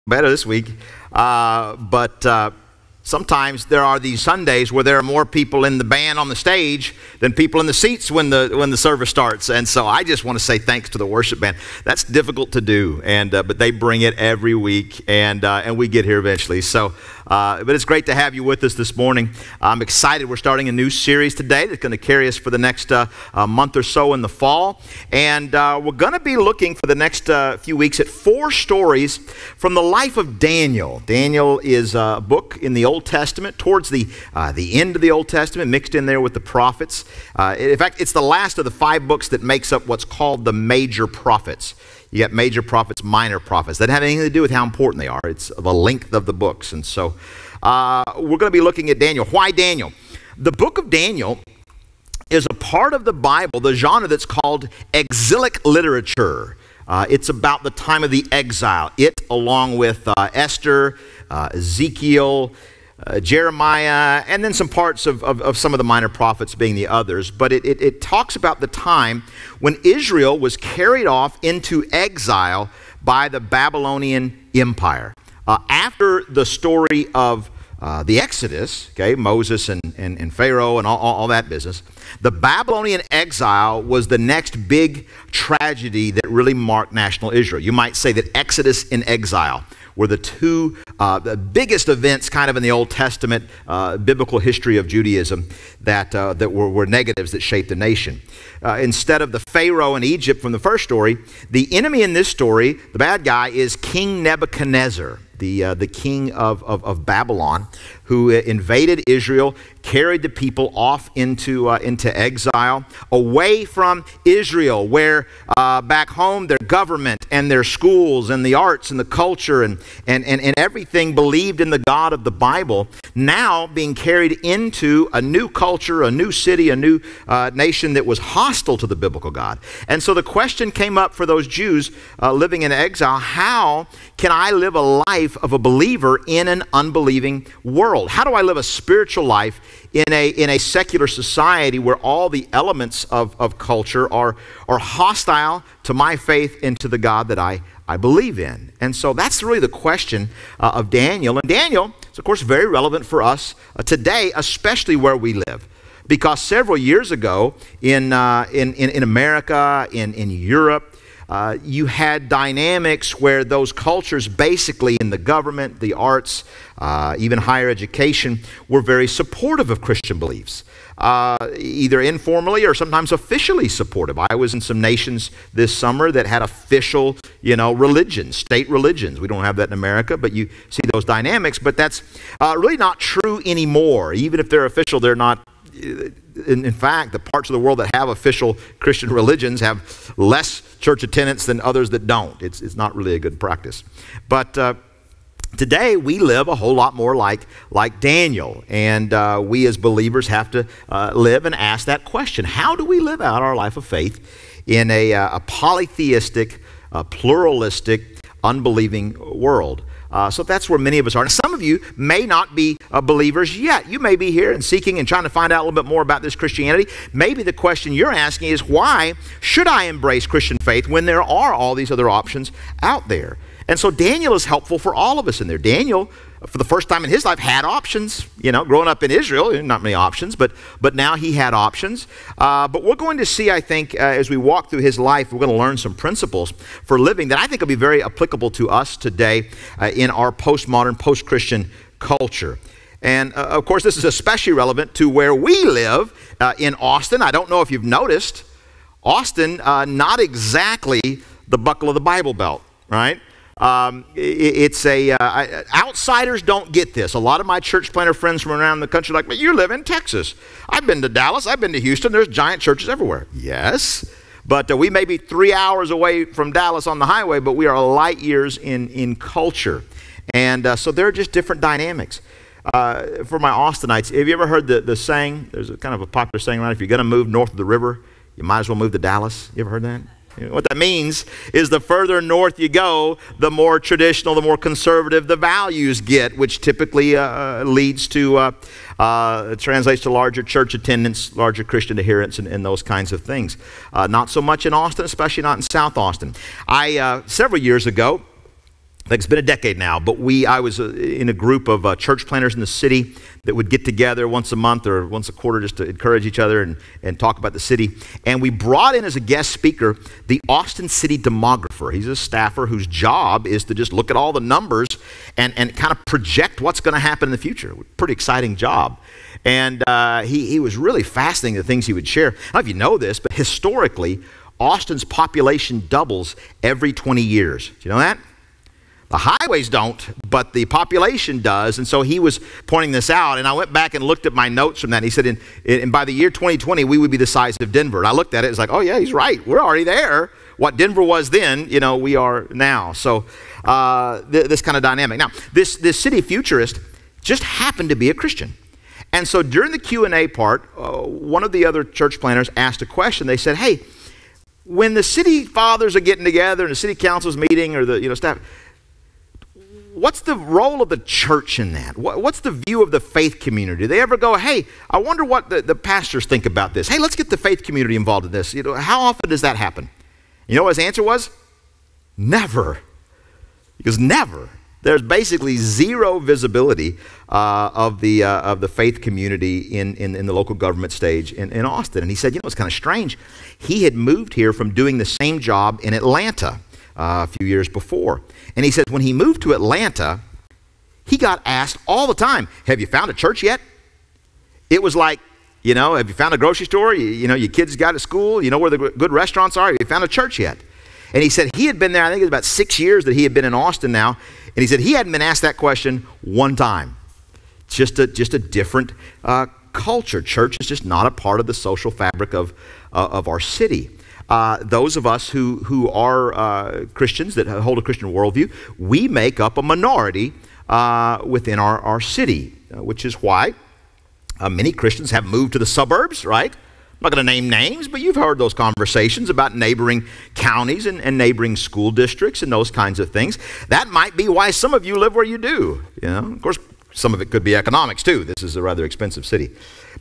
better this week, but sometimes there are these Sundays where there are more people in the band on the stage than people in the seats when the service starts. And so I just want to say thanks to the worship band. That's difficult to do, but they bring it every week, and we get here eventually. So, but it's great to have you with us this morning. I'm excited. We're starting a new series today that's going to carry us for the next month or so in the fall, and we're going to be looking for the next few weeks at 4 stories from the life of Daniel. Daniel is a book in the Old Testament, towards the end of the Old Testament, mixed in there with the prophets. In fact, it's the last of the 5 books that makes up what's called the major prophets. You got major prophets, minor prophets. That doesn't have anything to do with how important they are. It's the length of the books. And so we're going to be looking at Daniel. Why Daniel? The book of Daniel is a part of the Bible, the genre that's called exilic literature. It's about the time of the exile. It, along with Esther, Ezekiel, Jeremiah, and then some parts of some of the minor prophets being the others. But it talks about the time when Israel was carried off into exile by the Babylonian Empire. After the story of the Exodus, okay, Moses and Pharaoh and all that business, the Babylonian exile was the next big tragedy that really marked national Israel. You might say that Exodus and exile were the two the biggest events kind of in the Old Testament biblical history of Judaism that were negatives that shaped the nation. Instead of the Pharaoh in Egypt from the first story, the enemy in this story, the bad guy, is King Nebuchadnezzar, the king of Babylon, who invaded Israel, carried the people off into exile, away from Israel, where back home their government and their schools and the arts and the culture and everything believed in the God of the Bible, now being carried into a new culture, a new city, a new nation that was hostile to the biblical God. And so the question came up for those Jews living in exile: how can I live a life of a believer in an unbelieving world? How do I live a spiritual life in a secular society where all the elements of culture are hostile to my faith and to the God that I believe in? And so that's really the question of Daniel. And Daniel is, of course, very relevant for us today, especially where we live. Because several years ago in America, in Europe, you had dynamics where those cultures, basically in the government, the arts, even higher education, were very supportive of Christian beliefs, either informally or sometimes officially supportive. I was in some nations this summer that had official, religions, state religions. We don't have that in America, but you see those dynamics. But that's really not true anymore. Even if they're official, they're not. In fact, the parts of the world that have official Christian religions have less church attendance than others that don't. It's not really a good practice. But today we live a whole lot more like Daniel, and we as believers have to live and ask that question: how do we live out our life of faith in a polytheistic, pluralistic, unbelieving world? So that's where many of us are. And some of you may not be believers yet. You may be here and seeking and trying to find out a little bit more about this Christianity. Maybe the question you're asking is, why should I embrace Christian faith when there are all these other options out there? And so Daniel is helpful for all of us in there. Daniel, for the first time in his life, had options. Growing up in Israel, not many options, but now he had options. But we're going to see, I think, as we walk through his life, we're going to learn some principles for living that I think will be very applicable to us today in our postmodern, post-Christian culture. And, of course, this is especially relevant to where we live in Austin. I don't know if you've noticed, Austin, not exactly the buckle of the Bible Belt, right? Outsiders don't get this. A lot of my church planter friends from around the country are like, but you live in Texas. I've been to Dallas. I've been to Houston. There's giant churches everywhere. Yes, but we may be 3 hours away from Dallas on the highway, but we are light years in culture. And so there are just different dynamics. For my Austinites, have you ever heard the saying? There's a kind of a popular saying around, if you're going to move north of the river, you might as well move to Dallas. You ever heard that? What that means is the further north you go, the more traditional, the more conservative the values get, which typically leads to, translates to larger church attendance, larger Christian adherence, and those kinds of things. Not so much in Austin, especially not in South Austin. Several years ago, I think it's been a decade now, but I was in a group of church planters in the city that would get together once a month or once a quarter just to encourage each other and talk about the city. And we brought in as a guest speaker the Austin City demographer. He's a staffer whose job is to just look at all the numbers and kind of project what's going to happen in the future. Pretty exciting job. And he was really fascinating, the things he would share. I don't know if you know this, but historically, Austin's population doubles every 20 years. Do you know that? The highways don't, but the population does. And so he was pointing this out, and I went back and looked at my notes from that. And he said, and by the year 2020, we would be the size of Denver. And I looked at it, it's like, oh yeah, he's right. We're already there. What Denver was then, we are now. So this kind of dynamic. Now, this city futurist just happened to be a Christian. And so during the Q&A part, one of the other church planners asked a question. They said, hey, when the city fathers are getting together and the city council's meeting or the staff, what's the role of the church in that? What's the view of the faith community? Do they ever go, hey, I wonder what the pastors think about this. Hey, let's get the faith community involved in this. How often does that happen? You know what his answer was? Never. Because never. There's basically zero visibility of the faith community in the local government stage in Austin. And he said, it's kind of strange. He had moved here from doing the same job in Atlanta a few years before. And he says when he moved to Atlanta, he got asked all the time, have you found a church yet? It was like, have you found a grocery store? Your kids got to school? You know where the good restaurants are? Have you found a church yet? And he said he had been there, I think it was about 6 years that he had been in Austin now. And he said he hadn't been asked that question one time. Just a different culture. Church is just not a part of the social fabric of our city. Those of us who are Christians, that hold a Christian worldview, we make up a minority within our city, which is why many Christians have moved to the suburbs, right? I'm not going to name names, but you've heard those conversations about neighboring counties and neighboring school districts and those kinds of things. That might be why some of you live where you do. Of course, some of it could be economics too. This is a rather expensive city.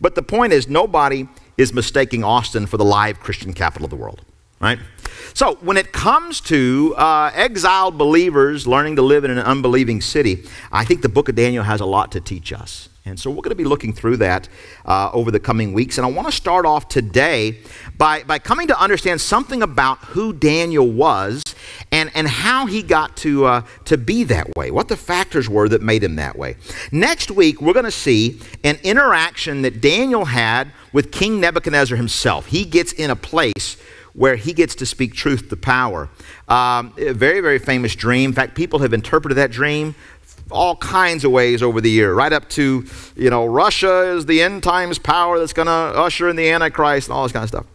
But the point is, nobody is mistaking Austin for the live Christian capital of the world, right? So when it comes to exiled believers learning to live in an unbelieving city, I think the book of Daniel has a lot to teach us. And so we're going to be looking through that over the coming weeks. And I want to start off today by coming to understand something about who Daniel was and how he got to be that way, what the factors were that made him that way. Next week, we're going to see an interaction that Daniel had with King Nebuchadnezzar himself. He gets in a place where he gets to speak truth to power. A very, very famous dream. In fact, people have interpreted that dream all kinds of ways over the year, right up to, Russia is the end times power that's going to usher in the Antichrist and all this kind of stuff.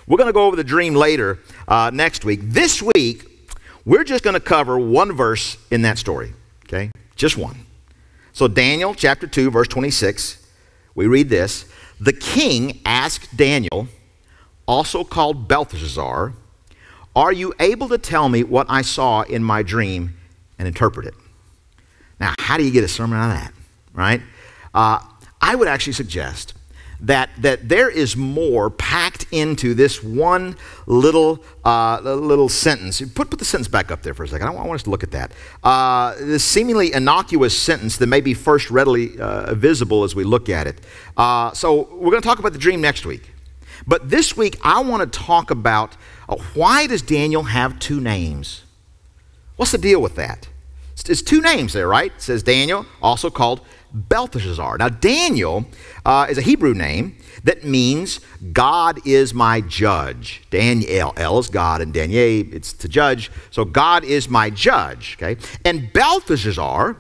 We're going to go over the dream later next week. This week, we're just going to cover one verse in that story, okay? Just one. So Daniel chapter 2, verse 26, we read this. The king asked Daniel, also called Belteshazzar, are you able to tell me what I saw in my dream and interpret it? Now, how do you get a sermon out of that, right? I would actually suggest that there is more packed into this one little sentence. Put the sentence back up there for a second. I want us to look at that. This seemingly innocuous sentence that may be first readily visible as we look at it. So we're going to talk about the dream next week. But this week, I want to talk about why does Daniel have two names? What's the deal with that? It's two names there, right? It says Daniel, also called Belteshazzar. Now, Daniel is a Hebrew name that means God is my judge. Daniel, El is God, and Daniel, it's to judge. So God is my judge, okay? And Belteshazzar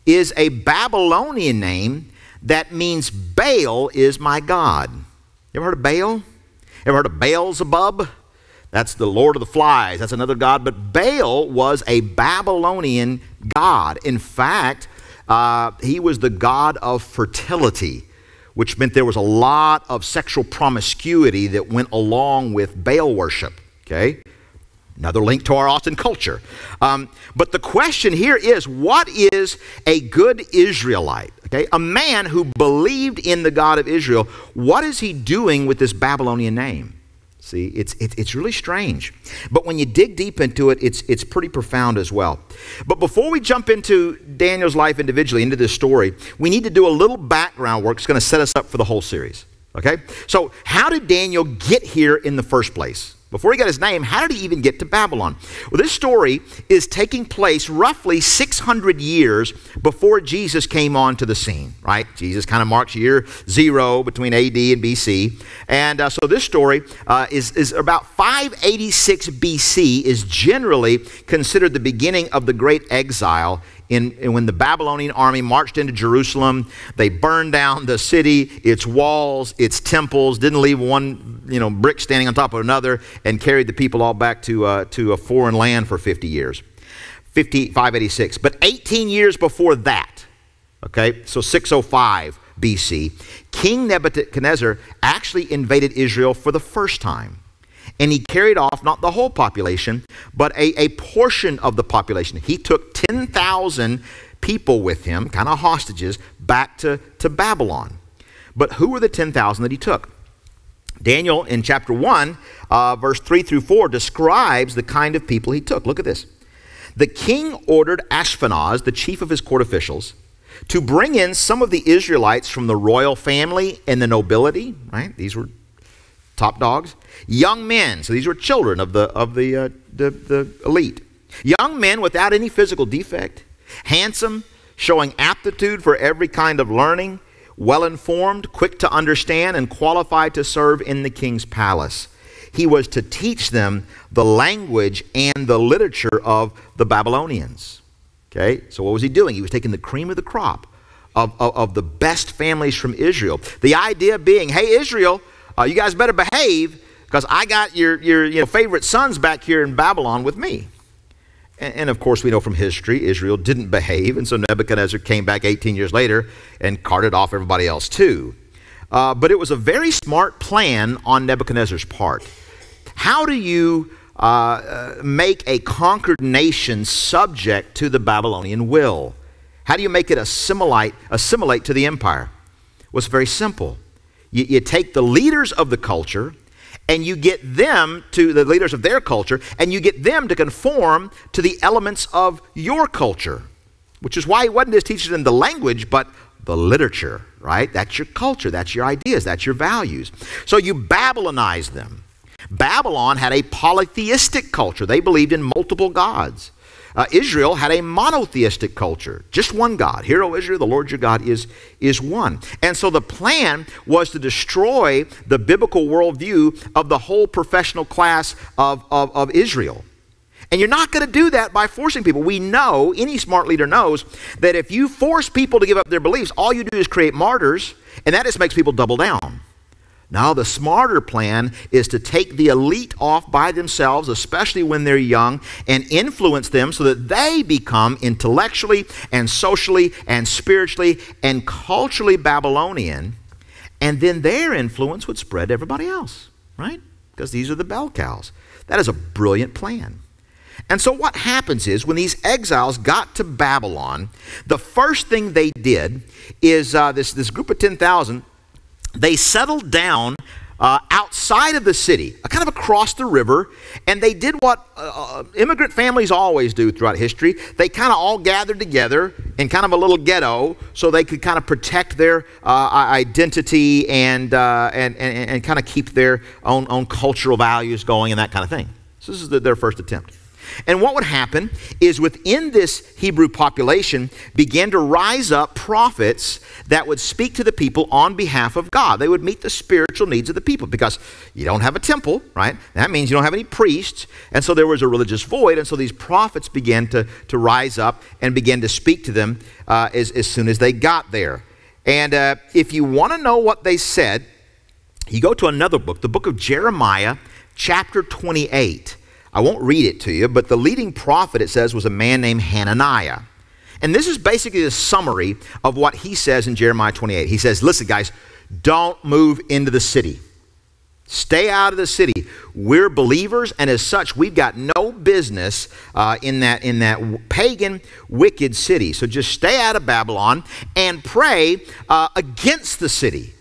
is a Babylonian name that means Baal is my God. You ever heard of Baal? Ever heard of Beelzebub? That's the Lord of the Flies. That's another god. But Baal was a Babylonian god. In fact, he was the god of fertility, which meant there was a lot of sexual promiscuity that went along with Baal worship. Okay? Another link to our Austin culture. But the question here is, what is a good Israelite? Okay? A man who believed in the God of Israel, what is he doing with this Babylonian name? See, it's really strange. But when you dig deep into it, it's pretty profound as well. But before we jump into Daniel's life individually, into this story, we need to do a little background work. It's going to set us up for the whole series. Okay? So how did Daniel get here in the first place? Before he got his name, how did he even get to Babylon? Well, this story is taking place roughly 600 years before Jesus came onto the scene, right? Jesus kind of marks year 0 between AD and BC. And so this story is about 586 BC is generally considered the beginning of the great exile when the Babylonian army marched into Jerusalem. They burned down the city, its walls, its temples, didn't leave one brick standing on top of another, and carried the people all back to a foreign land for 50 years. 586. But 18 years before that, okay, so 605 BC, King Nebuchadnezzar actually invaded Israel for the first time. And he carried off not the whole population, but a portion of the population. He took 10,000 people with him, kind of hostages, back to Babylon. But who were the 10,000 that he took? Daniel, in chapter 1, verse 3 through 4, describes the kind of people he took. Look at this. The king ordered Ashpenaz, the chief of his court officials, to bring in some of the Israelites from the royal family and the nobility, right? These were top dogs. Young men, so these were children of the elite. Young men without any physical defect, handsome, showing aptitude for every kind of learning, well-informed, quick to understand, and qualified to serve in the king's palace. He was to teach them the language and the literature of the Babylonians. Okay, so what was he doing? He was taking the cream of the crop of the best families from Israel. The idea being, hey, Israel, you guys better behave, because I got your favorite sons back here in Babylon with me. And of course, we know from history, Israel didn't behave, and so Nebuchadnezzar came back 18 years later and carted off everybody else too. But it was a very smart plan on Nebuchadnezzar's part. How do you make a conquered nation subject to the Babylonian will? How do you make it assimilate to the empire? Well, it's very simple. You take the leaders of the culture, and you get them to the leaders of their culture, and you get them to conform to the elements of your culture, which is why he wasn't just teaching them the language, but the literature, right? That's your culture, that's your ideas, that's your values. So you Babylonize them. Babylon had a polytheistic culture. They believed in multiple gods. Israel had a monotheistic culture, just one God. Hear, O Israel, the Lord your God is one. And so the plan was to destroy the biblical worldview of the whole professional class of Israel. And you're not going to do that by forcing people. We know, any smart leader knows, that if you force people to give up their beliefs, all you do is create martyrs, and that just makes people double down. Now, the smarter plan is to take the elite off by themselves, especially when they're young, and influence them so that they become intellectually and socially and spiritually and culturally Babylonian, and then their influence would spread to everybody else, right? Because these are the bell cows. That is a brilliant plan. And so what happens is, when these exiles got to Babylon, the first thing they did is this group of 10,000, they settled down outside of the city, kind of across the river, and they did what immigrant families always do throughout history. They kind of all gathered together in kind of a little ghetto so they could kind of protect their identity and kind of keep their own cultural values going and that kind of thing. So this is their first attempt. And what would happen is, within this Hebrew population began to rise up prophets that would speak to the people on behalf of God. They would meet the spiritual needs of the people, because you don't have a temple, right? That means you don't have any priests, and so there was a religious void, and so these prophets began to rise up and began to speak to them as soon as they got there. And if you want to know what they said, you go to another book, the book of Jeremiah, chapter 28. I won't read it to you, but the leading prophet, it says, was a man named Hananiah. And this is basically a summary of what he says in Jeremiah 28. He says, listen, guys, don't move into the city. Stay out of the city. We're believers, and as such, we've got no business in that pagan, wicked city. So just stay out of Babylon and pray against the city.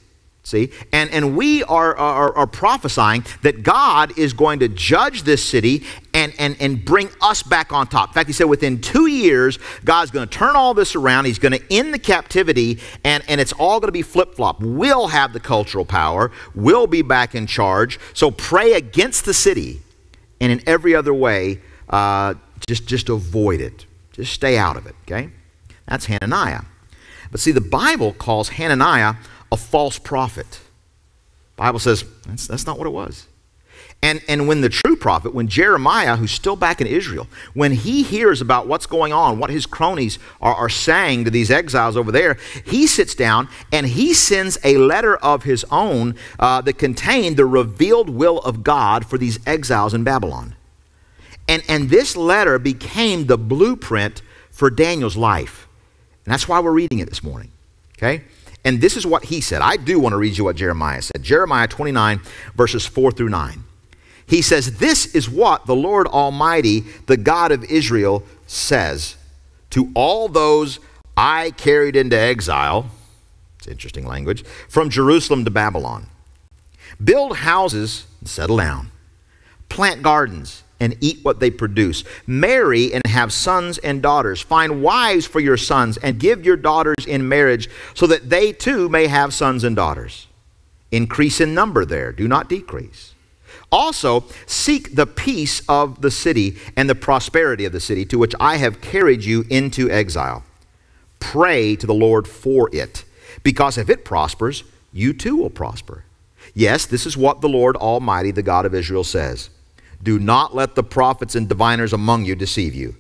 See? And we are prophesying that God is going to judge this city and bring us back on top. In fact, he said within 2 years, God's going to turn all this around. He's going to end the captivity, and it's all going to be flip-flop. We'll have the cultural power. We'll be back in charge. So pray against the city, and in every other way, just avoid it. Just stay out of it, okay? That's Hananiah. But see, the Bible calls Hananiah a false prophet. The Bible says that's not what it was. And when the true prophet, when Jeremiah, who's still back in Israel, when he hears about what's going on, what his cronies are saying to these exiles over there, he sits down and he sends a letter of his own that contained the revealed will of God for these exiles in Babylon. And this letter became the blueprint for Daniel's life. And that's why we're reading it this morning, okay? And this is what he said. I do want to read you what Jeremiah said. Jeremiah 29, verses 4 through 9. He says, "This is what the Lord Almighty, the God of Israel, says to all those I carried into exile," it's interesting language, "from Jerusalem to Babylon. Build houses and settle down. Plant gardens and eat what they produce. Marry and have sons and daughters. Find wives for your sons and give your daughters in marriage so that they too may have sons and daughters. Increase in number there, do not decrease. Also, seek the peace of the city and the prosperity of the city to which I have carried you into exile. Pray to the Lord for it, because if it prospers, you too will prosper. Yes, this is what the Lord Almighty, the God of Israel, says. Do not let the prophets and diviners among you deceive you.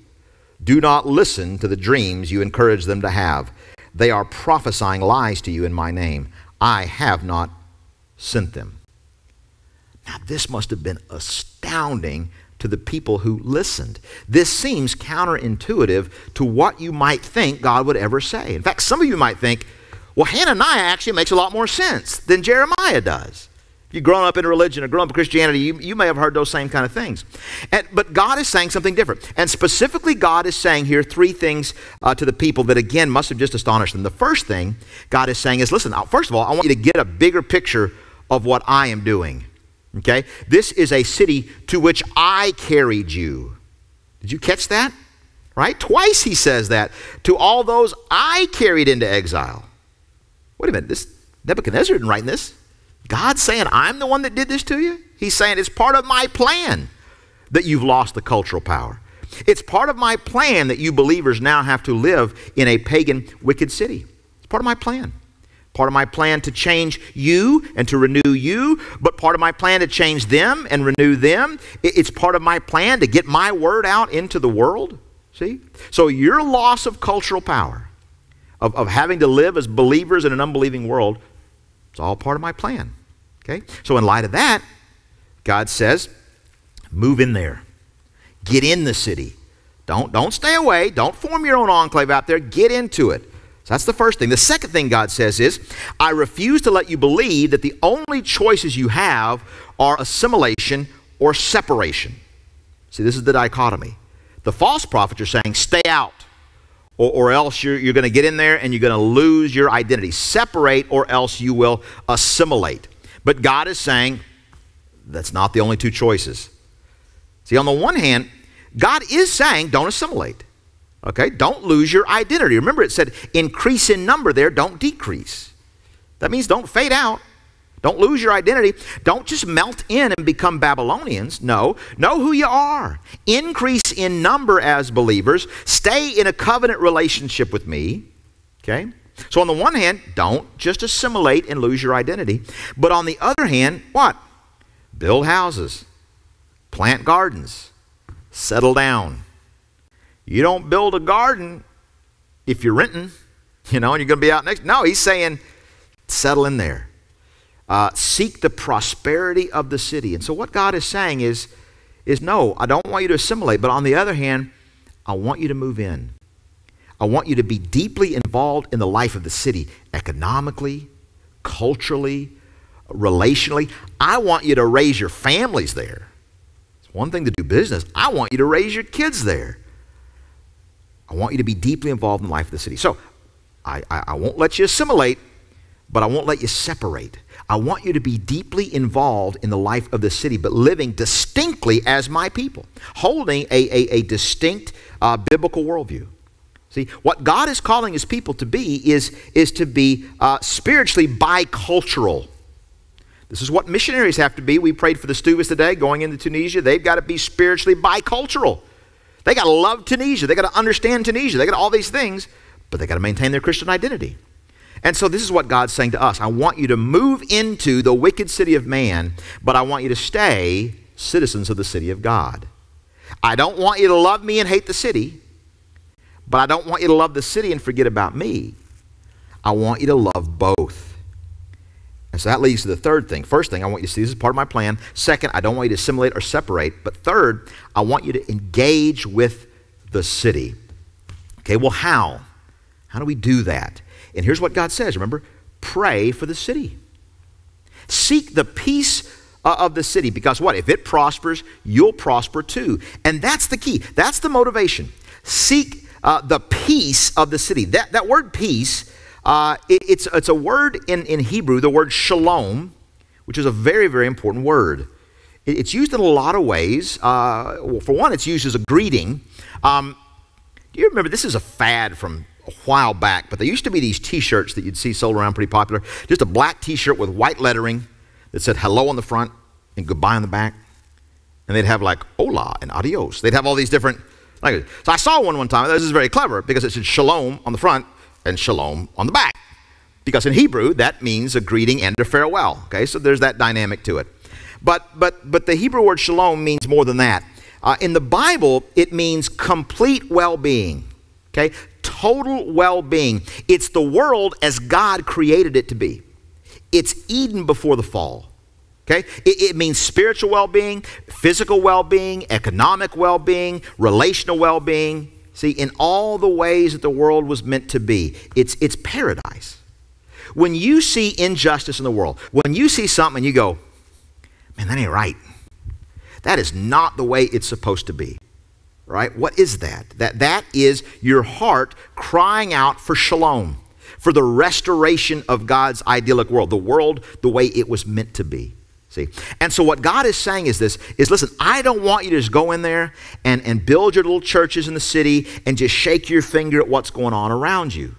Do not listen to the dreams you encourage them to have. They are prophesying lies to you in my name. I have not sent them." Now, this must have been astounding to the people who listened. This seems counterintuitive to what you might think God would ever say. In fact, some of you might think, well, Hananiah actually makes a lot more sense than Jeremiah does. If you've grown up in religion or grown up in Christianity, you may have heard those same kind of things. But God is saying something different. And specifically, God is saying here three things to the people that, again, must have just astonished them. The first thing God is saying is, listen, first of all, I want you to get a bigger picture of what I am doing. Okay? This is a city to which I carried you. Did you catch that? Right? Twice he says that. To all those I carried into exile. Wait a minute. This Nebuchadnezzar isn't writing this. God's saying, I'm the one that did this to you? He's saying, it's part of my plan that you've lost the cultural power. It's part of my plan that you believers now have to live in a pagan, wicked city. It's part of my plan. Part of my plan to change you and to renew you, but part of my plan to change them and renew them. It's part of my plan to get my word out into the world. See? So your loss of cultural power, of having to live as believers in an unbelieving world, it's all part of my plan. Okay? So in light of that, God says, move in there. Get in the city. Don't stay away. Don't form your own enclave out there. Get into it. So that's the first thing. The second thing God says is, I refuse to let you believe that the only choices you have are assimilation or separation. See, this is the dichotomy. The false prophets are saying, stay out, or else you're going to get in there and you're going to lose your identity. Separate, or else you will assimilate. But God is saying, that's not the only two choices. See, on the one hand, God is saying, don't assimilate. Okay, don't lose your identity. Remember, it said increase in number there, don't decrease. That means don't fade out. Don't lose your identity. Don't just melt in and become Babylonians. No, know who you are. Increase in number as believers. Stay in a covenant relationship with me. Okay? So on the one hand, don't just assimilate and lose your identity. But on the other hand, what? Build houses. Plant gardens. Settle down. You don't build a garden if you're renting, and you're going to be out next. No, he's saying, settle in there. Seek the prosperity of the city. And so what God is saying is no, I don't want you to assimilate, but on the other hand, I want you to move in. I want you to be deeply involved in the life of the city, economically, culturally, relationally. I want you to raise your families there. It's one thing to do business. I want you to raise your kids there. I want you to be deeply involved in the life of the city. So I won't let you assimilate, but I won't let you separate. I want you to be deeply involved in the life of the city, but living distinctly as my people, holding a distinct biblical worldview. See, what God is calling his people to be is to be spiritually bicultural. This is what missionaries have to be. We prayed for the Stubas today going into Tunisia. They've got to be spiritually bicultural. They got to love Tunisia. They got to understand Tunisia. They got all these things, but they got to maintain their Christian identity. And so this is what God's saying to us. I want you to move into the wicked city of man, but I want you to stay citizens of the city of God. I don't want you to love me and hate the city, but I don't want you to love the city and forget about me. I want you to love both. And so that leads to the third thing. First thing, I want you to see this is part of my plan. Second, I don't want you to assimilate or separate. But third, I want you to engage with the city. Okay, well, how? How do we do that? And here's what God says. Remember, pray for the city. Seek the peace of the city, because what? If it prospers, you'll prosper too. And that's the key. That's the motivation. Seek the peace of the city. That word peace, it's a word in Hebrew, the word shalom, which is a very, very important word. It's used in a lot of ways. Well, for one, it's used as a greeting. Do you remember, this is a fad from a while back, but there used to be these t-shirts that you'd see sold around, pretty popular. Just a black t-shirt with white lettering that said hello on the front and goodbye on the back. And they'd have like hola and adios. They'd have all these different languages. So I saw one time. This is very clever because it said shalom on the front and shalom on the back. Because in Hebrew, that means a greeting and a farewell. Okay, so there's that dynamic to it. But the Hebrew word shalom means more than that. In the Bible, it means complete well-being. Okay, total well-being. It's the world as God created it to be. It's Eden before the fall. Okay, it means spiritual well-being, physical well-being, economic well-being, relational well-being. See, in all the ways that the world was meant to be, it's paradise. When you see injustice in the world, when you see something and you go, man, that ain't right. That is not the way it's supposed to be. Right? What is that? That is your heart crying out for shalom, for the restoration of God's idyllic world, the world the way it was meant to be. See? And so what God is saying is this, is listen, I don't want you to just go in there and build your little churches in the city and just shake your finger at what's going on around you.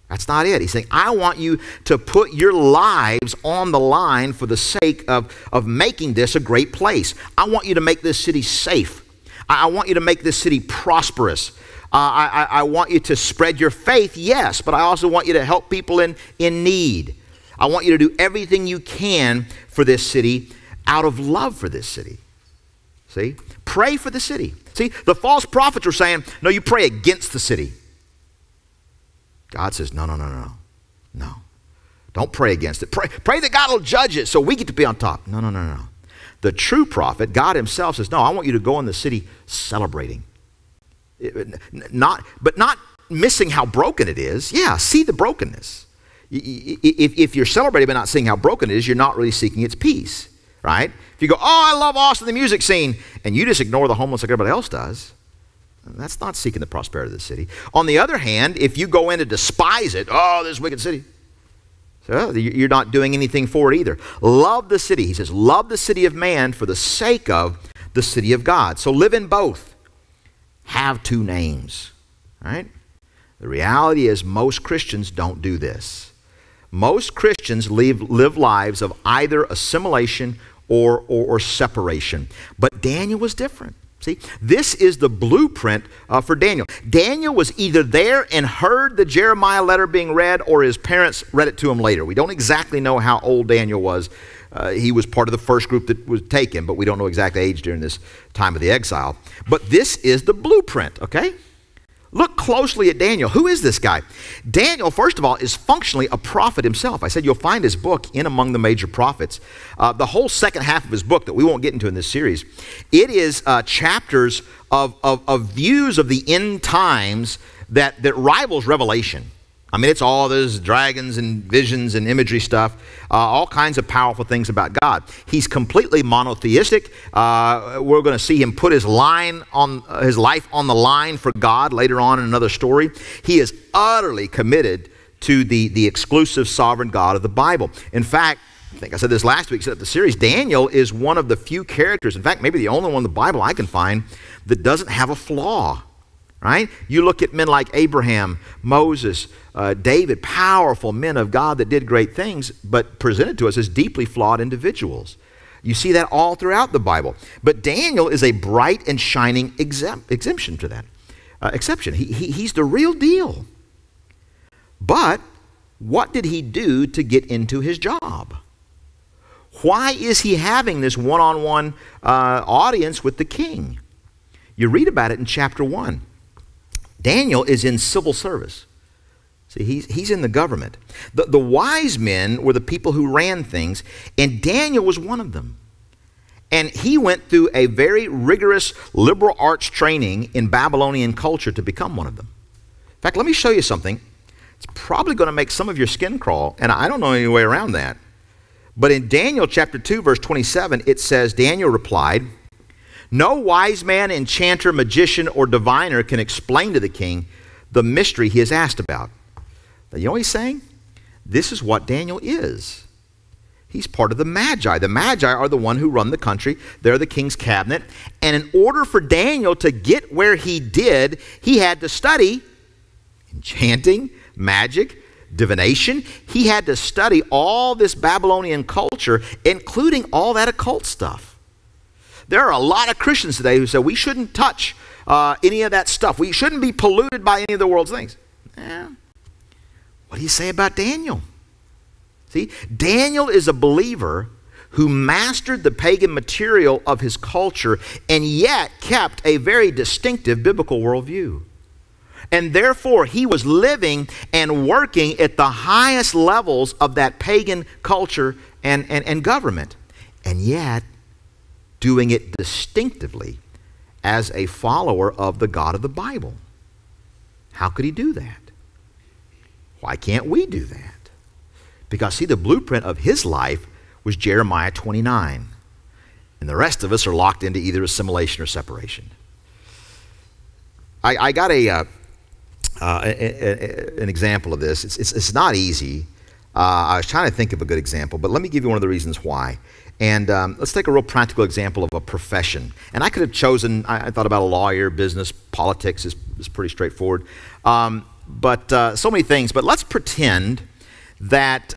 That's not it. He's saying, I want you to put your lives on the line for the sake of making this a great place. I want you to make this city safe. I want you to make this city prosperous. I want you to spread your faith, yes, but I also want you to help people in need. I want you to do everything you can for this city out of love for this city. See? Pray for the city. See, the false prophets were saying, no, you pray against the city. God says, no. Don't pray against it. Pray that God will judge it so we get to be on top. No. The true prophet, God himself, says, no, I want you to go in the city celebrating. But not missing how broken it is. Yeah, see the brokenness. If you're celebrating but not seeing how broken it is, you're not really seeking its peace, right? If you go, oh, I love Austin, the music scene, and you just ignore the homeless like everybody else does, that's not seeking the prosperity of the city. On the other hand, if you go in to despise it, oh, this wicked city, so you're not doing anything for it either. Love the city. He says, love the city of man for the sake of the city of God. So live in both. Have two names, right? The reality is most Christians don't do this. Most Christians live lives of either assimilation or separation. But Daniel was different. See, this is the blueprint for Daniel. Daniel was either there and heard the Jeremiah letter being read, or his parents read it to him later. We don't exactly know how old Daniel was. He was part of the first group that was taken, but we don't know exact age during this time of the exile. But this is the blueprint, okay? Look closely at Daniel. Who is this guy? Daniel, first of all, is functionally a prophet himself. I said you'll find his book in among the major prophets. The whole second half of his book that we won't get into in this series, it is chapters of views of the end times that rivals Revelation. I mean, it's all those dragons and visions and imagery stuff, all kinds of powerful things about God. He's completely monotheistic. We're going to see him put his life on the line for God later on in another story. He is utterly committed to the exclusive sovereign God of the Bible. In fact, I think I said this last week, set up the series, Daniel is one of the few characters, in fact, maybe the only one in the Bible I can find that doesn't have a flaw, right? You look at men like Abraham, Moses, David, powerful men of God that did great things, but presented to us as deeply flawed individuals. You see that all throughout the Bible. But Daniel is a bright and shining exemption to that. Exception. He's the real deal. But what did he do to get into his job? Why is he having this one-on-one audience with the king? You read about it in chapter 1. Daniel is in civil service. See, he's in the government. The wise men were the people who ran things, and Daniel was one of them. And he went through a very rigorous liberal arts training in Babylonian culture to become one of them. In fact, let me show you something. It's probably going to make some of your skin crawl, and I don't know any way around that. But in Daniel chapter 2, verse 27, it says, Daniel replied, "No wise man, enchanter, magician, or diviner can explain to the king the mystery he has asked about." Now, you know what he's saying? This is what Daniel is. He's part of the Magi. The Magi are the one who run the country. They're the king's cabinet. And in order for Daniel to get where he did, he had to study enchanting, magic, divination. He had to study all this Babylonian culture, including all that occult stuff. There are a lot of Christians today who say we shouldn't touch any of that stuff. We shouldn't be polluted by any of the world's things. What do you say about Daniel? See, Daniel is a believer who mastered the pagan material of his culture and yet kept a very distinctive biblical worldview. And therefore, he was living and working at the highest levels of that pagan culture and government, and yet doing it distinctively as a follower of the God of the Bible. How could he do that? Why can't we do that? Because, see, the blueprint of his life was Jeremiah 29. And the rest of us are locked into either assimilation or separation. I got an example of this. It's not easy. I was trying to think of a good example, but let me give you one of the reasons why. And let's take a real practical example of a profession. And I could have chosen, I thought about a lawyer, business, politics is pretty straightforward. But so many things. But let's pretend that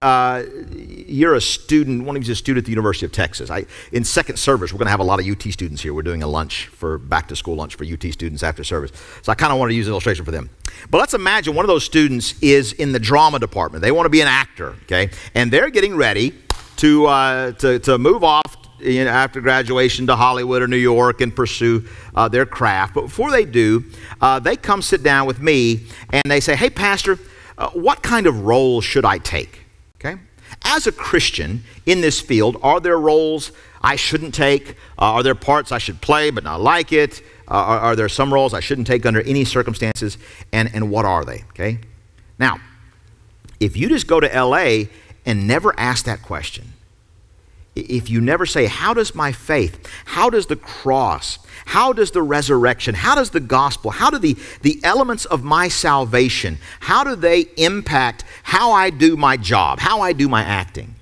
you're a student, one of you is a student at the University of Texas. In second service, we're going to have a lot of UT students here. We're doing a lunch for back-to-school lunch for UT students after service. So I kind of want to use an illustration for them. But let's imagine one of those students is in the drama department. They want to be an actor, okay? And they're getting ready to move off after graduation to Hollywood or New York and pursue their craft. But before they do, they come sit down with me and they say, "Hey, Pastor, what kind of role should I take?" Okay? As a Christian in this field, are there roles I shouldn't take? Are there parts I should play but not like it? Are there some roles I shouldn't take under any circumstances? And what are they? Okay? Now, if you just go to LA and never ask that question, if you never say, how does my faith, how does the cross, how does the resurrection, how does the gospel, how do the elements of my salvation, how do they impact how I do my job, how I do my acting?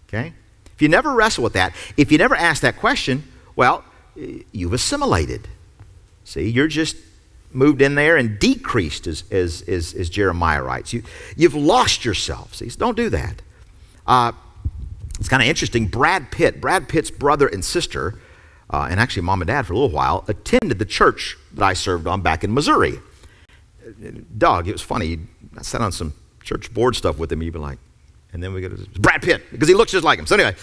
Okay? If you never wrestle with that, if you never ask that question, well, you've assimilated. See, you're just moved in there and decreased, as Jeremiah writes. You've lost yourself. See, so don't do that. It's kind of interesting. Brad Pitt's brother and sister, and actually mom and dad for a little while, attended the church that I served on back in Missouri. Doug, it was funny. I sat on some church board stuff with him. You'd be like, and then we go to Brad Pitt, because he looks just like him. So anyway,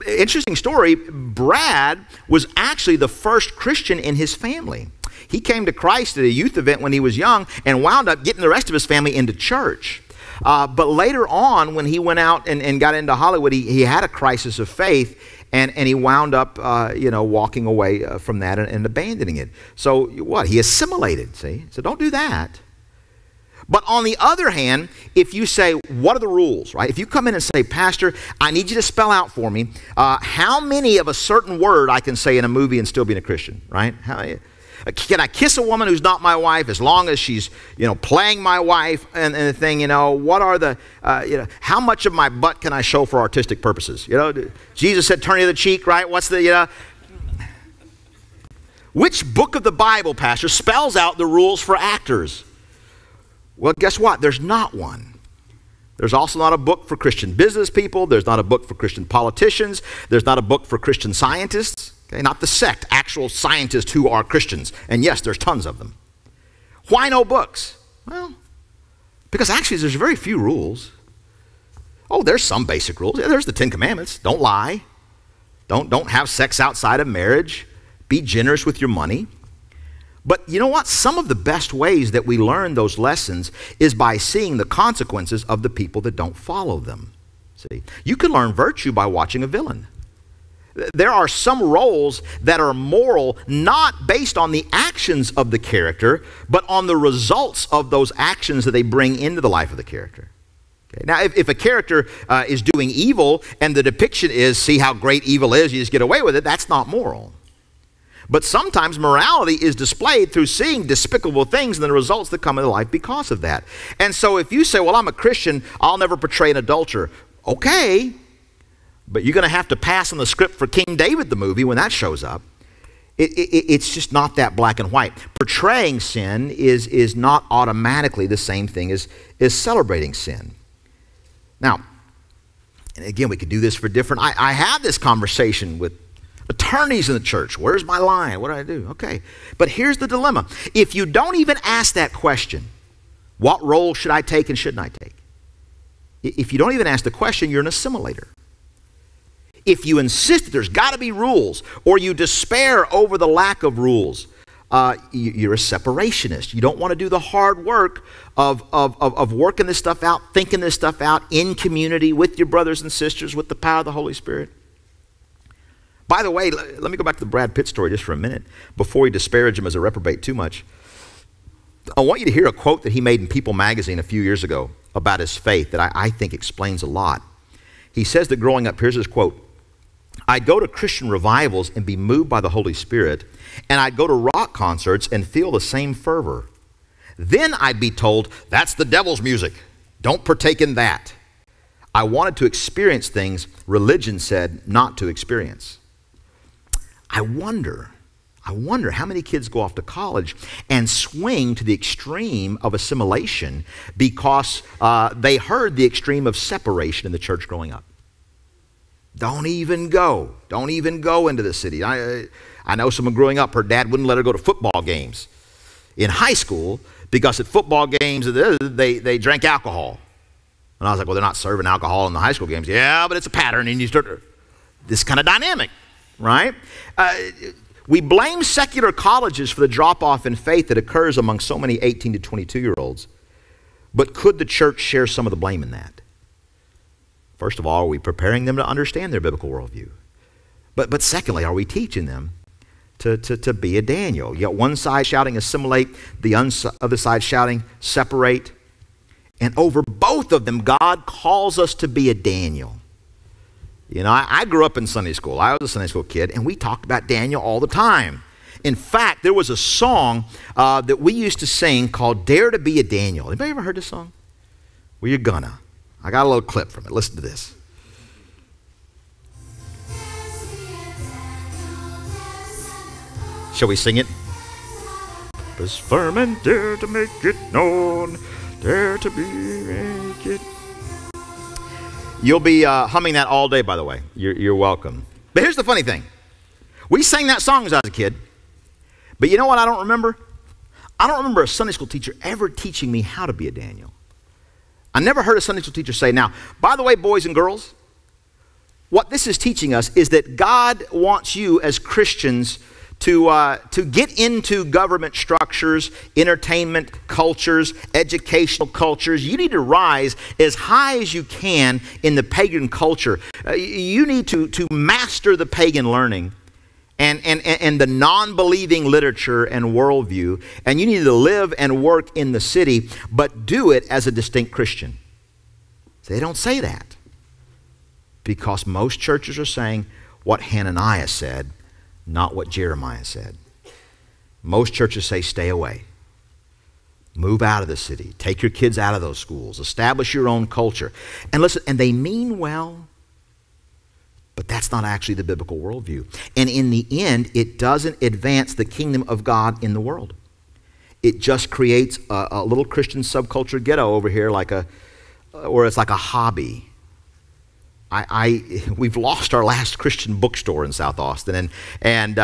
interesting story. Brad was actually the first Christian in his family. He came to Christ at a youth event when he was young and wound up getting the rest of his family into church. But later on, when he went out and got into Hollywood, he had a crisis of faith, and he wound up, walking away from that and abandoning it. So what? He assimilated, see? So don't do that. But on the other hand, if you say, what are the rules, right? If you come in and say, Pastor, I need you to spell out for me how many of a certain word I can say in a movie and still being a Christian, right? Can I kiss a woman who's not my wife as long as she's, playing my wife and the thing, what are the, how much of my butt can I show for artistic purposes? Jesus said, turn the other cheek, right? What's the, Which book of the Bible, Pastor, spells out the rules for actors? Well, guess what? There's not one. There's also not a book for Christian business people. There's not a book for Christian politicians. There's not a book for Christian scientists. Okay? Not the sect, actual scientists who are Christians. And yes, there's tons of them. Why no books? Well, because actually there's very few rules. Oh, there's some basic rules. Yeah, there's the 10 Commandments. Don't lie. Don't have sex outside of marriage. Be generous with your money. But you know what? Some of the best ways that we learn those lessons is by seeing the consequences of the people that don't follow them. See, you can learn virtue by watching a villain. There are some roles that are moral not based on the actions of the character, but on the results of those actions that they bring into the life of the character. Okay. Now, if a character is doing evil and the depiction is, see how great evil is, you just get away with it, that's not moral. But sometimes morality is displayed through seeing despicable things and the results that come into life because of that. And so if you say, well, I'm a Christian, I'll never portray an adulterer. Okay, but you're going to have to pass on the script for King David, the movie, when that shows up. It's just not that black and white. Portraying sin is not automatically the same thing as celebrating sin. Now, and again, we could do this for different... I have this conversation with attorneys in the church. Where's my line? What do I do? Okay. But here's the dilemma. If you don't even ask that question, what role should I take and shouldn't I take? If you don't even ask the question, you're an assimilator. If you insist that there's got to be rules, or you despair over the lack of rules, you're a separationist. You don't want to do the hard work of working this stuff out, thinking this stuff out in community with your brothers and sisters with the power of the Holy Spirit. By the way, let me go back to the Brad Pitt story just for a minute before we disparage him as a reprobate too much. I want you to hear a quote that he made in People magazine a few years ago about his faith that I think explains a lot. He says that growing up, here's his quote, I'd go to Christian revivals and be moved by the Holy Spirit, and I'd go to rock concerts and feel the same fervor. Then I'd be told, that's the devil's music. Don't partake in that. I wanted to experience things religion said not to experience. I wonder how many kids go off to college and swing to the extreme of assimilation because they heard the extreme of separation in the church growing up. Don't even go into the city. I know someone growing up, her dad wouldn't let her go to football games in high school because at football games they drank alcohol. And I was like, well, they're not serving alcohol in the high school games. Yeah, but it's a pattern, and you start this kind of dynamic. Right? We blame secular colleges for the drop-off in faith that occurs among so many 18 to 22-year-olds. But could the church share some of the blame in that? First of all, are we preparing them to understand their biblical worldview? But secondly, are we teaching them to be a Daniel? You got one side shouting assimilate, the other side shouting separate. And over both of them, God calls us to be a Daniel. You know, I grew up in Sunday school. I was a Sunday school kid, and we talked about Daniel all the time. In fact, there was a song that we used to sing called Dare to Be a Daniel. Anybody ever heard this song? Well, you're gonna. I got a little clip from it. Listen to this. Shall we sing it? Purpose firm and dare to make it known. Dare to make it. You'll be humming that all day, by the way. You're welcome. But here's the funny thing. We sang that song as I was a kid. But you know what I don't remember? I don't remember a Sunday school teacher ever teaching me how to be a Daniel. I never heard a Sunday school teacher say, now, by the way, boys and girls, what this is teaching us is that God wants you as Christians to get into government structures, entertainment cultures, educational cultures. You need to rise as high as you can in the pagan culture. You need to master the pagan learning and the non-believing literature and worldview. And you need to live and work in the city, but do it as a distinct Christian. They don't say that because most churches are saying what Hananiah said, not what Jeremiah said. Most churches say stay away. Move out of the city. Take your kids out of those schools. Establish your own culture. And listen, and they mean well, but that's not actually the biblical worldview. And in the end, it doesn't advance the kingdom of God in the world. It just creates a little Christian subculture ghetto over here, or it's like a hobby. We've lost our last Christian bookstore in South Austin, and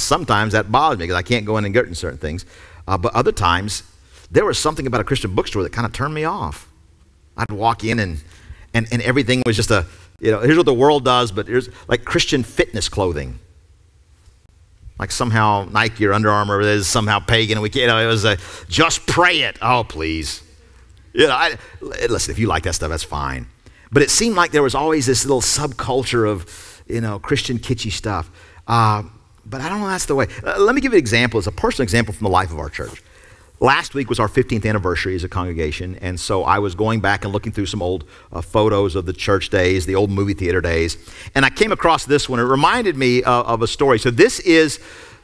sometimes that bothers me because I can't go in and get certain things. But other times, there was something about a Christian bookstore that kind of turned me off. I'd walk in and everything was just here's what the world does, but here's like Christian fitness clothing. Like somehow Nike or Under Armour is somehow pagan, and it was just pray it. Oh, please. Listen, if you like that stuff, that's fine. But it seemed like there was always this little subculture of, Christian kitschy stuff. But I don't know that's the way. Let me give you an example. It's a personal example from the life of our church. Last week was our 15th anniversary as a congregation, and so I was going back and looking through some old photos of the church days, the old movie theater days, and I came across this one. It reminded me of a story. So this is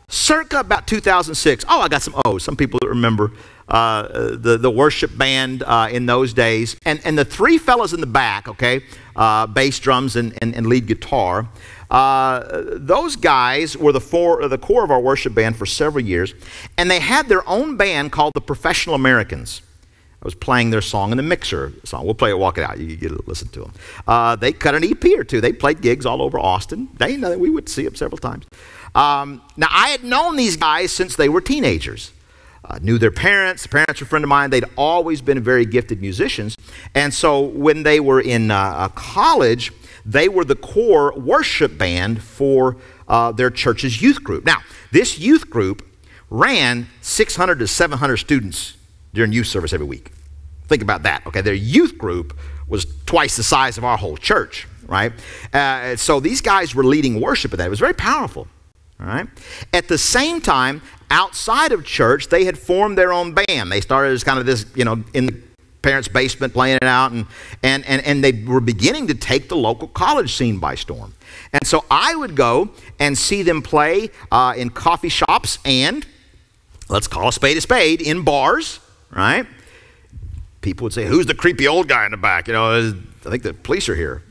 circa about 2006. Oh, I got some O's. Some people remember the worship band in those days. And the three fellas in the back, okay, bass, drums, and lead guitar, those guys were the core of our worship band for several years, and they had their own band called the Professional Americans. I was playing their song in the mixer song. We'll play it, walk it out. You get to listen to them. They cut an EP or two. They played gigs all over Austin. We would see them several times. Now, I had known these guys since they were teenagers. Knew their parents. The parents were a friend of mine. They'd always been very gifted musicians. And so when they were in college, they were the core worship band for their church's youth group. Now, this youth group ran 600 to 700 students during youth service every week. Think about that, okay? Their youth group was twice the size of our whole church, right? So these guys were leading worship at that. It was very powerful, all right? At the same time, outside of church, they had formed their own band. They started as kind of this, in the parents' basement playing it out, and they were beginning to take the local college scene by storm. And so I would go and see them play in coffee shops and, let's call a spade, in bars, right? People would say, who's the creepy old guy in the back? I think the police are here.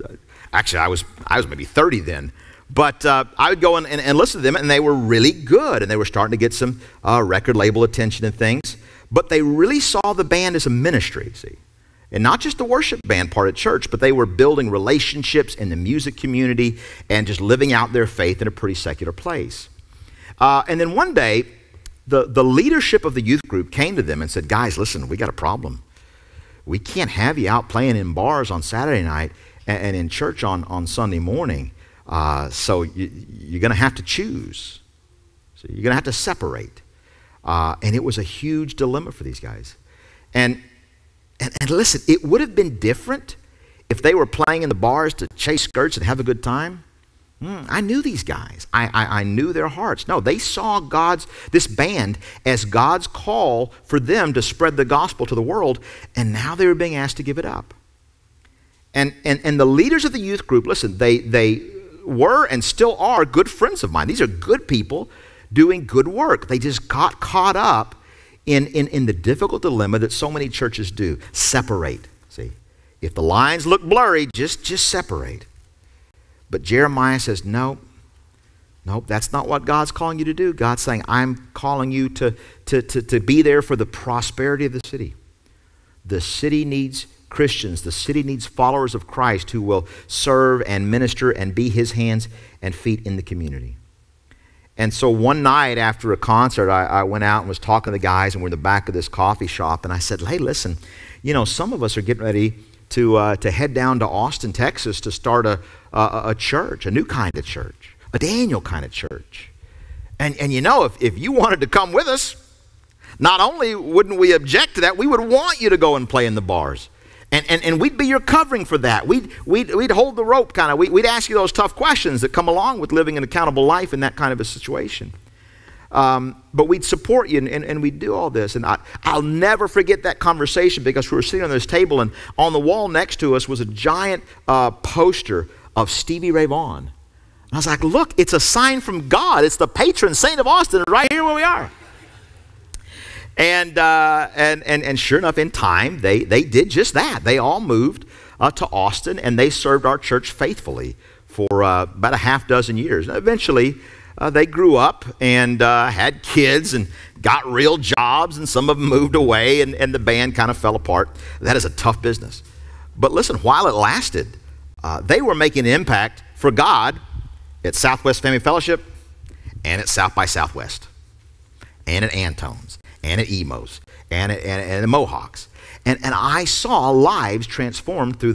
Actually, I was maybe 30 then. But I would go and listen to them, and they were really good, and they were starting to get some record label attention and things. But they really saw the band as a ministry, see. And not just the worship band part at church, but they were building relationships in the music community and just living out their faith in a pretty secular place. And then one day, the leadership of the youth group came to them and said, guys, listen, we got a problem. We can't have you out playing in bars on Saturday night and in church on Sunday morning. So you're going to have to choose. So you're going to have to separate. And it was a huge dilemma for these guys. And listen, it would have been different if they were playing in the bars to chase skirts and have a good time. I knew these guys. I knew their hearts. No, they saw this band as God's call for them to spread the gospel to the world, and now they were being asked to give it up. And the leaders of the youth group, listen, they were and still are good friends of mine. These are good people doing good work. They just got caught up in the difficult dilemma that so many churches do. Separate. See, if the lines look blurry, just separate. But Jeremiah says, nope, that's not what God's calling you to do. God's saying, I'm calling you to be there for the prosperity of the city. The city needs Christians. The city needs followers of Christ who will serve and minister and be his hands and feet in the community. And so one night after a concert, I went out and was talking to the guys, and we're in the back of this coffee shop, and I said, hey, listen, some of us are getting ready to head down to Austin, Texas to start a church, a new kind of church, a Daniel kind of church. And if you wanted to come with us, not only wouldn't we object to that, we would want you to go and play in the bars. And we'd be your covering for that. We'd hold the rope kind of. We'd ask you those tough questions that come along with living an accountable life in that kind of a situation. But we'd support you and we'd do all this. And I'll never forget that conversation because we were sitting on this table and on the wall next to us was a giant poster of Stevie Ray Vaughan. And I was like, look, it's a sign from God. It's the patron saint of Austin right here where we are. And sure enough, in time, they did just that. They all moved to Austin, and they served our church faithfully for about a half dozen years. And eventually, they grew up and had kids and got real jobs, and some of them moved away, and the band kind of fell apart. That is a tough business. But listen, while it lasted, they were making an impact for God at Southwest Family Fellowship and at South by Southwest and at Antone's and at Emos and at the Mohawks. And I saw lives transformed through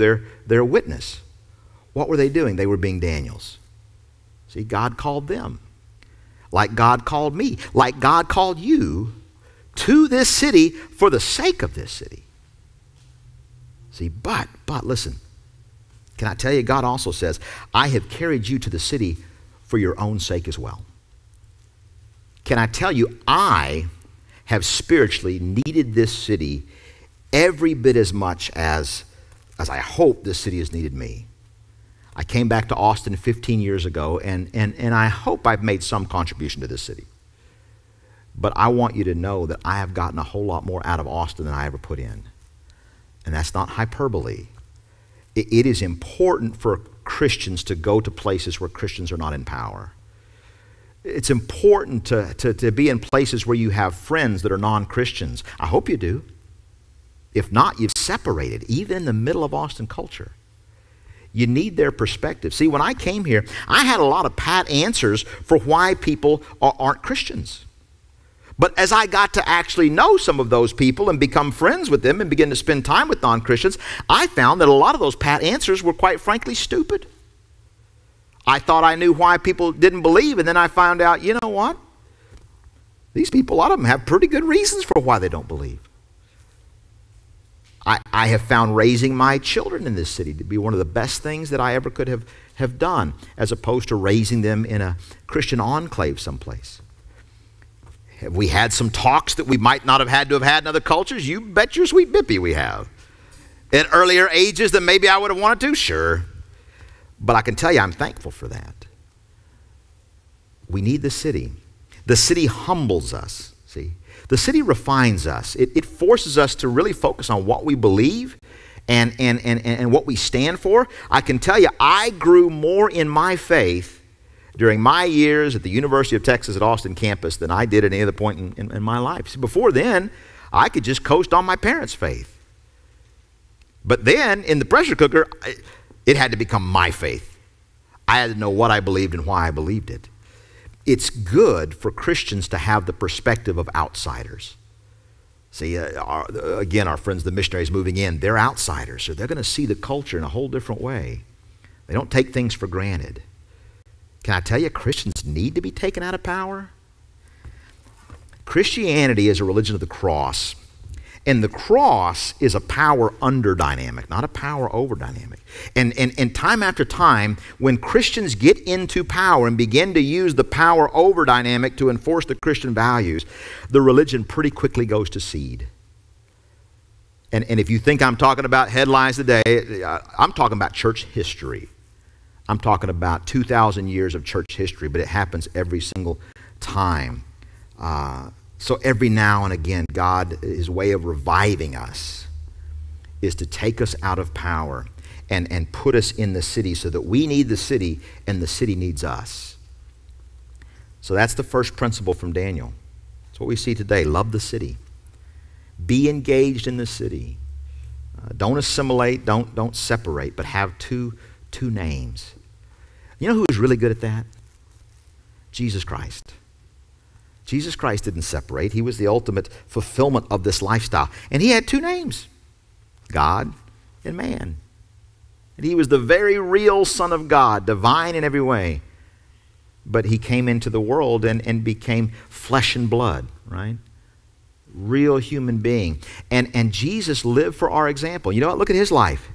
their witness. What were they doing? They were being Daniels. See, God called them. Like God called me. Like God called you to this city for the sake of this city. See, but listen. Can I tell you, God also says, I have carried you to the city for your own sake as well. Can I tell you, I have spiritually needed this city every bit as much as I hope this city has needed me. I came back to Austin 15 years ago, and I hope I've made some contribution to this city. But I want you to know that I have gotten a whole lot more out of Austin than I ever put in. And that's not hyperbole. It is important for Christians to go to places where Christians are not in power. It's important to be in places where you have friends that are non-Christians. I hope you do. If not, you've separated, even in the middle of Austin culture. You need their perspective. See, when I came here, I had a lot of pat answers for why people aren't Christians. But as I got to actually know some of those people and become friends with them and begin to spend time with non-Christians, I found that a lot of those pat answers were quite frankly stupid. I thought I knew why people didn't believe, and then I found out, you know what? These people, a lot of them have pretty good reasons for why they don't believe. I have found raising my children in this city to be one of the best things that I ever could have done, as opposed to raising them in a Christian enclave someplace. Have we had some talks that we might not have had in other cultures? You bet your sweet bippy we have. At earlier ages than maybe I would have wanted to? Sure. But I can tell you I'm thankful for that. We need the city. The city humbles us, see. The city refines us. It forces us to really focus on what we believe and what we stand for. I can tell you I grew more in my faith during my years at the University of Texas at Austin campus than I did at any other point in my life. See, before then, I could just coast on my parents' faith. But then, in the pressure cooker, it had to become my faith. I had to know what I believed and why I believed it. It's good for Christians to have the perspective of outsiders. See, again, our friends, the missionaries moving in, they're outsiders, so they're going to see the culture in a whole different way. They don't take things for granted. Can I tell you, Christians need to be taken out of power? Christianity is a religion of the cross. And the cross is a power under dynamic, not a power over dynamic. And time after time, when Christians get into power and begin to use the power over dynamic to enforce the Christian values, the religion pretty quickly goes to seed. And if you think I'm talking about headlines today, I'm talking about church history. I'm talking about 2,000 years of church history, but it happens every single time. So every now and again, God, his way of reviving us is to take us out of power and put us in the city so that we need the city and the city needs us. So that's the first principle from Daniel. That's what we see today. Love the city. Be engaged in the city. Don't assimilate, don't separate, but have two names. You know who is really good at that? Jesus Christ. Jesus Christ didn't separate. He was the ultimate fulfillment of this lifestyle. And he had two names, God and man. And he was the very real Son of God, divine in every way. But he came into the world and became flesh and blood, right? Real human being. And Jesus lived for our example. You know what? Look at his life.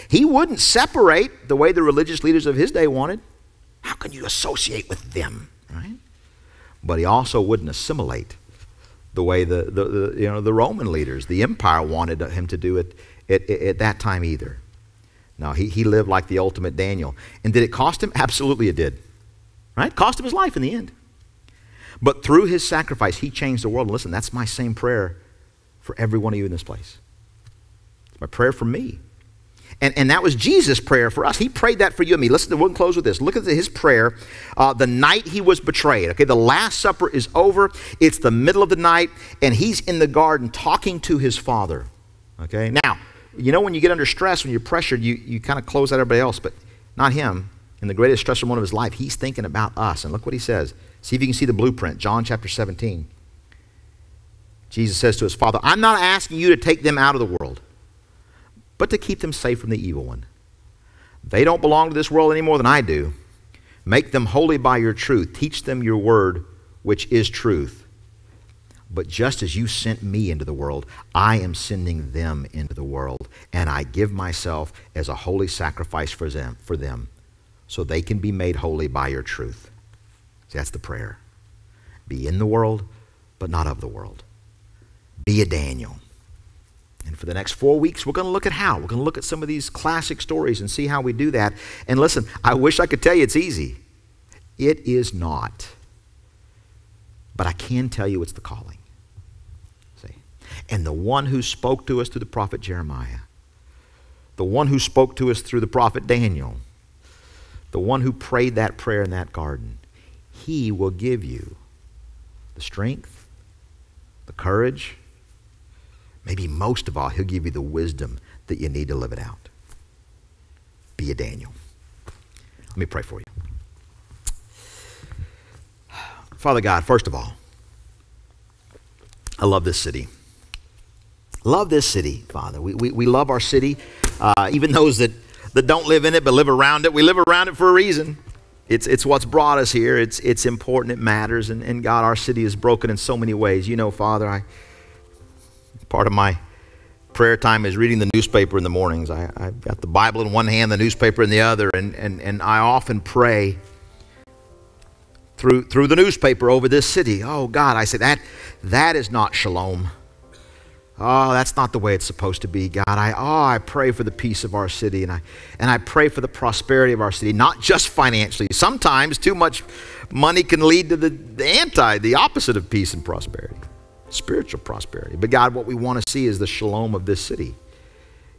He wouldn't separate the way the religious leaders of his day wanted. How can you associate with them, right? But he also wouldn't assimilate the way the Roman leaders, the empire wanted him to do it at that time either. No, he lived like the ultimate Daniel. And did it cost him? Absolutely it did. Right? Cost him his life in the end. But through his sacrifice, he changed the world. And listen, that's my same prayer for every one of you in this place. It's my prayer for me. And that was Jesus' prayer for us. He prayed that for you and me. Listen, we'll close with this. Look at his prayer the night he was betrayed. Okay, the Last Supper is over. It's the middle of the night, and he's in the garden talking to his Father. Okay, now, you know when you get under stress, when you're pressured, you kind of close out everybody else, but not him. In the greatest stressor moment of his life, he's thinking about us. And look what he says. See if you can see the blueprint. John chapter 17. Jesus says to his Father, I'm not asking you to take them out of the world, but to keep them safe from the evil one. They don't belong to this world any more than I do. Make them holy by your truth. Teach them your word, which is truth. But just as you sent me into the world, I am sending them into the world, and I give myself as a holy sacrifice for them, so they can be made holy by your truth. See, that's the prayer. Be in the world, but not of the world. Be a Daniel. And for the next 4 weeks, we're going to look at how. We're going to look at some of these classic stories and see how we do that. And listen, I wish I could tell you it's easy. It is not. But I can tell you it's the calling. See? And the one who spoke to us through the prophet Jeremiah, the one who spoke to us through the prophet Daniel, the one who prayed that prayer in that garden, he will give you the strength, the courage. Maybe most of all, he'll give you the wisdom that you need to live it out. Be a Daniel. Let me pray for you. Father God, first of all, I love this city. Love this city, Father. We love our city. Even those that don't live in it but live around it, we live around it for a reason. It's what's brought us here. It's important. It matters. And God, our city is broken in so many ways. You know, Father, part of my prayer time is reading the newspaper in the mornings. I've got the Bible in one hand, the newspaper in the other, and I often pray through the newspaper over this city. Oh God, I say that is not shalom. Oh, that's not the way it's supposed to be, God. I pray for the peace of our city, and I pray for the prosperity of our city, not just financially. Sometimes too much money can lead to the opposite of peace and prosperity. Spiritual prosperity. But God, what we want to see is the shalom of this city.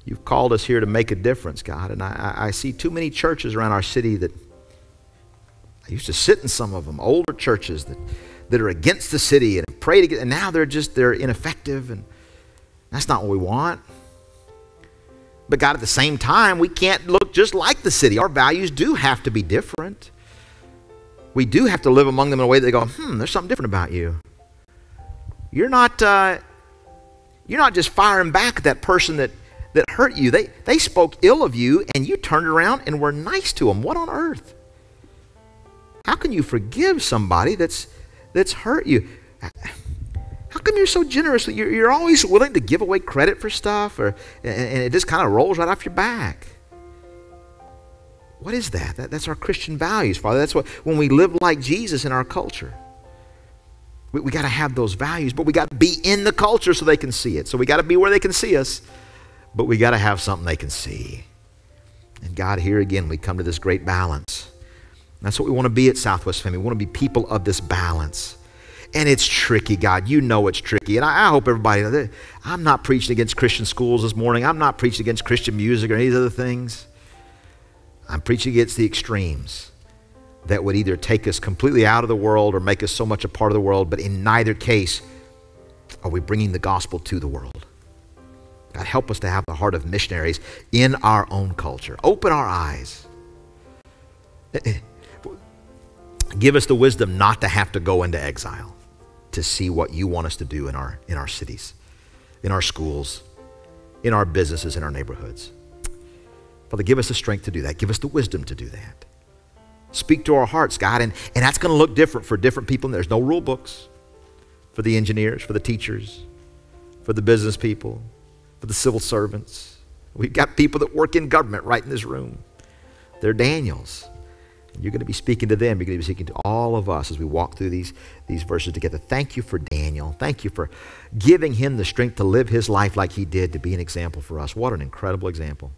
You've called us here to make a difference, God. And I see too many churches around our city that I used to sit in some of them, older churches that are against the city and pray to get, and now they're ineffective, and that's not what we want. But God, at the same time, we can't look just like the city. Our values do have to be different. We do have to live among them in a way that they go, there's something different about you. You're not just firing back at that person that hurt you. They spoke ill of you, and you turned around and were nice to them. What on earth? How can you forgive somebody that's hurt you? How come you're so generous? You're always willing to give away credit for stuff, and it just kind of rolls right off your back. What is that? That's our Christian values, Father. That's what when we live like Jesus in our culture. We got to have those values, but we got to be in the culture so they can see it. So we got to be where they can see us, but we got to have something they can see. And God, here again, we come to this great balance. And that's what we want to be at Southwest Family. We want to be people of this balance. And it's tricky, God. You know it's tricky. And I hope everybody, I'm not preaching against Christian schools this morning. I'm not preaching against Christian music or any of these other things. I'm preaching against the extremes that would either take us completely out of the world or make us so much a part of the world, but in neither case are we bringing the gospel to the world. God, help us to have the heart of missionaries in our own culture. Open our eyes. Give us the wisdom not to have to go into exile to see what you want us to do in our cities, in our schools, in our businesses, in our neighborhoods. Father, give us the strength to do that. Give us the wisdom to do that. Speak to our hearts, God, and that's going to look different for different people. There's no rule books for the engineers, for the teachers, for the business people, for the civil servants. We've got people that work in government right in this room. They're Daniels. And you're going to be speaking to them. You're going to be speaking to all of us as we walk through these verses together. Thank you for Daniel. Thank you for giving him the strength to live his life like he did, to be an example for us. What an incredible example.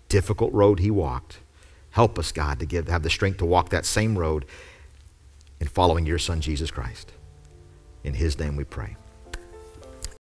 Difficult road he walked. Help us, God, to have the strength to walk that same road in following your Son, Jesus Christ. In his name we pray.